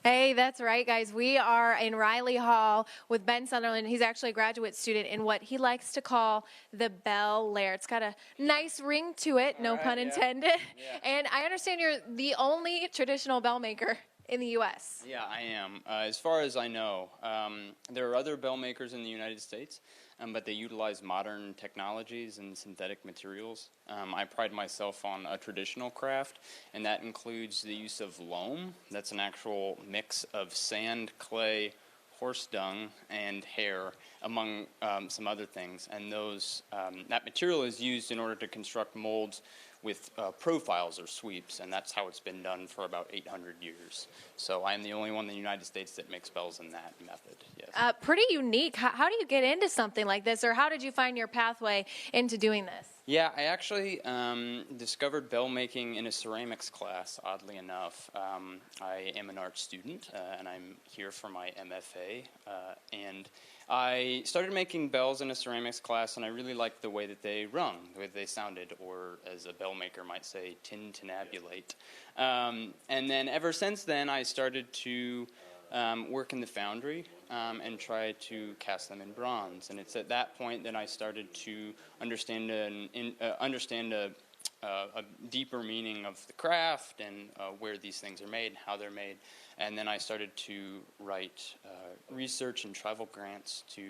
Hey, that's right, guys. We are in Riley Hall with Ben Sunderlin. He's actually a graduate student in what he likes to call the bell layer. It's got a nice ring to it, no pun intended. Yeah. And I understand you're the only traditional bell maker in the U.S. Yeah, I am. As far as I know, there are other bell makers in the United States, but they utilize modern technologies and synthetic materials. I pride myself on a traditional craft, and that includes the use of loam. That's an actual mix of sand, clay, horse dung, and hair, among some other things. And that material is used in order to construct molds with profiles or sweeps, and that's how it's been done for about 800 years. So I am the only one in the United States that makes bells in that method, yes. Pretty unique. How do you get into something like this, or how did you find your pathway into doing this? Yeah, I actually discovered bell making in a ceramics class, oddly enough. I am an art student, and I'm here for my MFA, and I started making bells in a ceramics class, and I really liked the way that they rung, the way that they sounded, or as a bell maker might say, tintinnabulate. And then ever since then, I started to work in the foundry and try to cast them in bronze. And it's at that point that I started to understand a deeper meaning of the craft and where these things are made, how they're made. And then I started to write research and travel grants to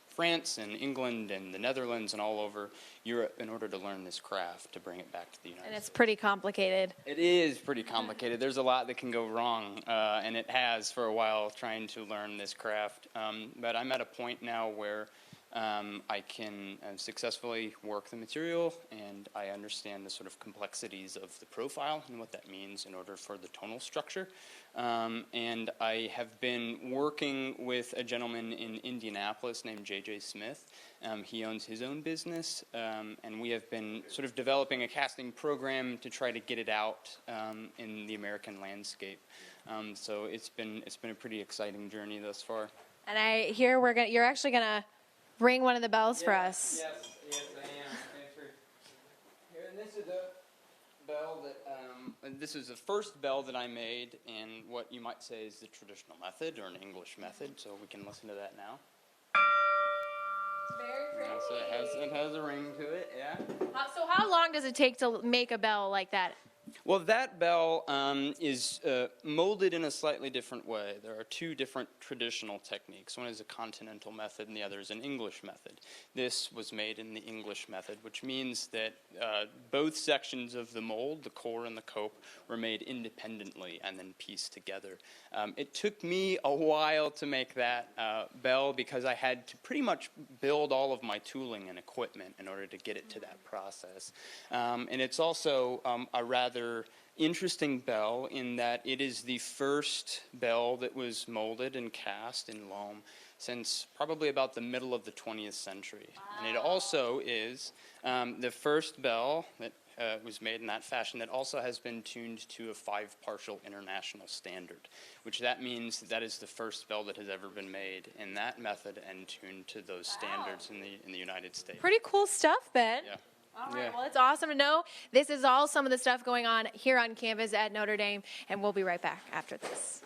France and England and the Netherlands and all over Europe in order to learn this craft, to bring it back to the United States. And it's pretty complicated. It is pretty complicated. There's a lot that can go wrong, and it has for a while trying to learn this craft. But I'm at a point now where I can successfully work the material, and I understand the sort of complexities of the profile and what that means in order for the tonal structure. And I have been working with a gentleman in Indianapolis named J.J. Smith. He owns his own business, and we have been sort of developing a casting program to try to get it out in the American landscape. So it's been a pretty exciting journey thus far. And I hear you're actually gonna ring one of the bells for us. Yes, I am. Here, and this is a bell that this is the first bell that I made in what you might say is the traditional method or an English method. So we can listen to that now. Very pretty. So it has a ring to it, yeah. So how long does it take to make a bell like that? Well, that bell is molded in a slightly different way. There are two different traditional techniques. One is a continental method and the other is an English method. This was made in the English method, which means that both sections of the mold, the core and the cope, were made independently and then pieced together. It took me a while to make that bell because I had to pretty much build all of my tooling and equipment in order to get it to that process. And it's also a rather interesting bell in that it is the first bell that was molded and cast in loam since probably about the middle of the 20th century. Wow. And it also is the first bell that was made in that fashion that also has been tuned to a 5-partial international standard, which that means that is the first bell that has ever been made in that method and tuned to those standards in the United States. Pretty cool stuff, Ben. Yeah. All right, well, it's awesome to know. This is all some of the stuff going on here on campus at Notre Dame, and we'll be right back after this.